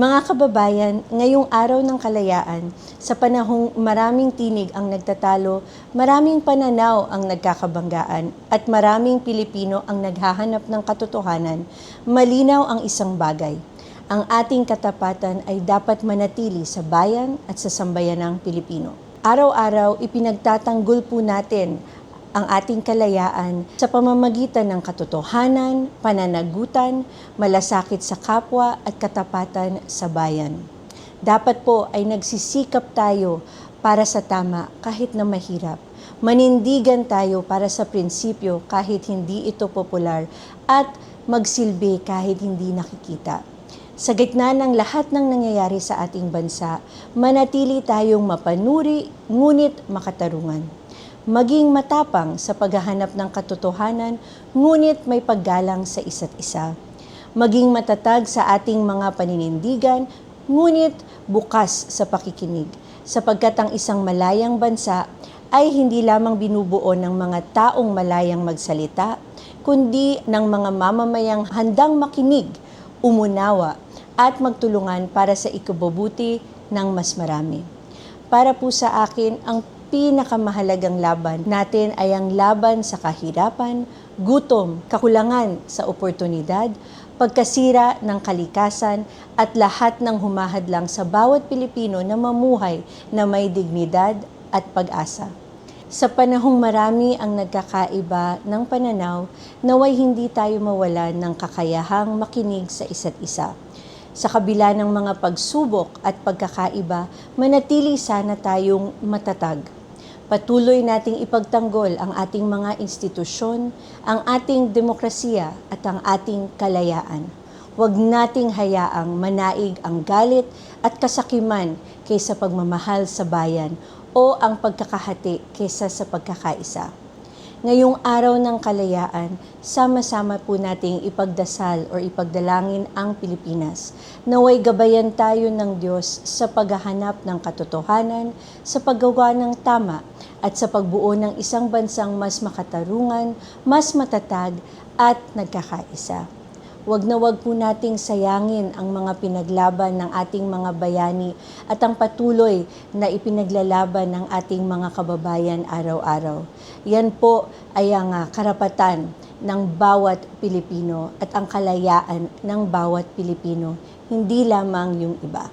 Mga kababayan, ngayong araw ng kalayaan, sa panahong maraming tinig ang nagtatalo, maraming pananaw ang nagkakabanggaan, at maraming Pilipino ang naghahanap ng katotohanan, malinaw ang isang bagay. Ang ating katapatan ay dapat manatili sa bayan at sa sambayanang Pilipino. Araw-araw, ipinagtatanggol po natin ang ating kalayaan sa pamamagitan ng katotohanan, pananagutan, malasakit sa kapwa at katapatan sa bayan. Dapat po ay nagsisikap tayo para sa tama kahit na mahirap. Manindigan tayo para sa prinsipyo kahit hindi ito popular at magsilbi kahit hindi nakikita. Sa gitna ng lahat ng nangyayari sa ating bansa, manatili tayong mapanuri ngunit makatarungan. Maging matapang sa paghahanap ng katotohanan, ngunit may paggalang sa isa't isa. Maging matatag sa ating mga paninindigan, ngunit bukas sa pakikinig, sapagkat ang isang malayang bansa ay hindi lamang binubuo ng mga taong malayang magsalita, kundi ng mga mamamayang handang makinig, umunawa, at magtulungan para sa ikabubuti ng mas marami. Para po sa akin, ang pinakamahalagang laban natin ay ang laban sa kahirapan, gutom, kakulangan sa oportunidad, pagkasira ng kalikasan at lahat ng humahadlang sa bawat Pilipino na mamuhay na may dignidad at pag-asa. Sa panahong marami ang nagkakaiba ng pananaw, naway hindi tayo mawalan ng kakayahang makinig sa isa't isa. Sa kabila ng mga pagsubok at pagkakaiba, manatili sana tayong matatag. Patuloy nating ipagtanggol ang ating mga institusyon, ang ating demokrasiya at ang ating kalayaan. Huwag nating hayaang manaig ang galit at kasakiman kaysa pagmamahal sa bayan o ang pagkakahati kaysa sa pagkakaisa. Ngayong araw ng kalayaan, sama-sama po nating ipagdasal o ipagdalangin ang Pilipinas. Naway gabayan tayo ng Diyos sa paghahanap ng katotohanan, sa paggawa ng tama, at sa pagbuo ng isang bansang mas makatarungan, mas matatag, at nagkakaisa. Huwag na huwag po nating sayangin ang mga pinaglaban ng ating mga bayani at ang patuloy na ipinaglalaban ng ating mga kababayan araw-araw. Yan po ay ang karapatan ng bawat Pilipino at ang kalayaan ng bawat Pilipino, hindi lamang yung iba.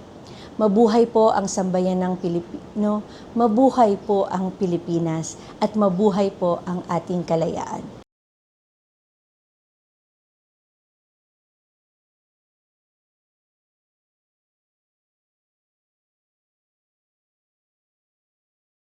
Mabuhay po ang sambayanang Pilipino, mabuhay po ang Pilipinas, at mabuhay po ang ating kalayaan.